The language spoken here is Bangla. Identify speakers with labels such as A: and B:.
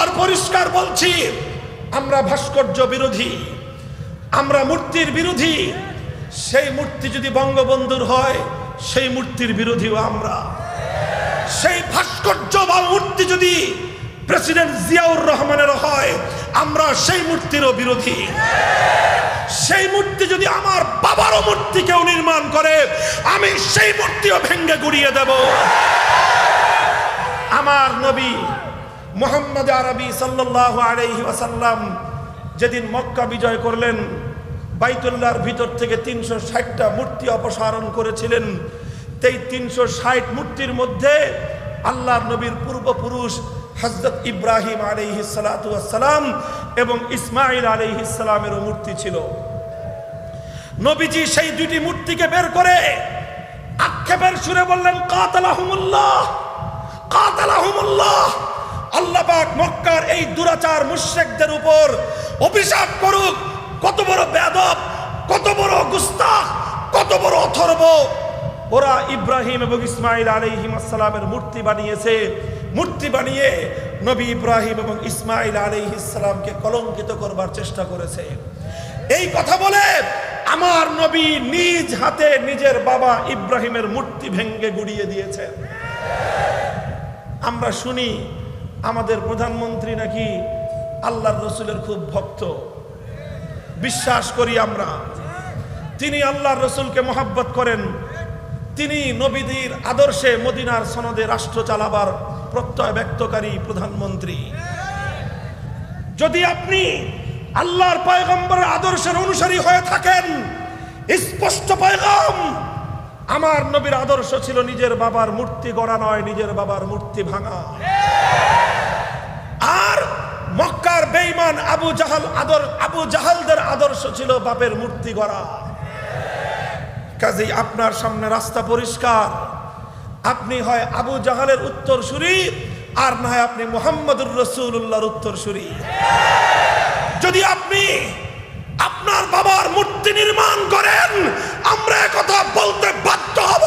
A: আবার পরিষ্কার বলছি, আমরা ভাস্কর্য বিরোধী, আমরা মূর্তির বিরোধী। সেই মূর্তি যদি বঙ্গবন্ধুর হয়, সেই মূর্তির বিরোধীও আমরা। সেই ভাস্কর্য বা মূর্তি যদি প্রেসিডেন্ট জিয়াউর রহমানের হয়, আমরা সেই মূর্তিরও বিরোধী। সেই মূর্তি যদি আমার বাবারও মূর্তি কেউ নির্মাণ করে, আমি সেই মূর্তিও ভেঙ্গে গুড়িয়ে দেব। আমার নবী মুহাম্মদ আরবি সাল্লাল্লাহু আলাইহি ওয়াসাল্লাম যেদিন মক্কা বিজয় করলেন, বাইতুল্লাহর ভিতর থেকে 360টা মূর্তি অপসারণ করেছিলেন। এই 360 মূর্তির মধ্যে আল্লাহর নবীর পূর্বপুরুষ হযরত ইব্রাহিম আলাইহিস সালাতু ওয়াস সালাম এবং ইসমাঈল আলাইহিস সালামেরও মূর্তি ছিল। নবীজি সেই দুটি মূর্তিকে বের করে আক্ষেপের সুরে বললেন, কাতালাহুমুল্লাহ, কাতালাহুমুল্লাহ। আল্লাহ পাক মক্কার এই দুরাচার মুশরিকদের উপর অভিশাপ করুক। কত বড় বেয়াদব, কত বড় গুস্তাখ, কত বড় অথর্ব। ওরা ইব্রাহিম এবং ইসমাঈল আলাইহিস সালামের মূর্তি বানিয়েছে। মূর্তি বানিয়ে নবী ইব্রাহিম এবং ইসমাঈল আলাইহিস সালামকে কলঙ্কিত করবার চেষ্টা করেছে। এই কথা বলে আমার নবী নিজ হাতে নিজের বাবা ইব্রাহিমের মূর্তি ভেঙ্গে গুড়িয়ে দিয়েছেন। আমরা শুনি আমাদের প্রধানমন্ত্রী নাকি আল্লাহর রসুলের খুব ভক্ত। বিশ্বাস করি আমরা, তিনি আল্লাহর রসুলকে মহব্বত করেন। তিনি নবীদের আদর্শে মদিনার সনদে রাষ্ট্র চালাবার প্রত্যয় ব্যক্তকারী প্রধানমন্ত্রী। যদি আপনি আল্লাহর পয়গম্বরের আদর্শের অনুসারী হয়ে থাকেন, স্পষ্ট পয়গাম, আমার নবীর আদর্শ ছিল নিজের বাবার মূর্তি গড়া নয়, নিজের বাবার মূর্তি ভাঙা। আর মক্কার বেঈমান আবু জাহালদের আদর্শ ছিল বাপের মূর্তি গড়া। কাজেই আপনার সামনে রাস্তা পরিষ্কার। আপনি হয় আবু জাহালের উত্তরসূরি, আর না হয় আপনি মুহাম্মদুর রাসূলুল্লাহর উত্তরসূরি। যদি আপনি আপনার বাবার মূর্তি নির্মাণ করেন, আমরা একথা বলতে বাধ্য হব,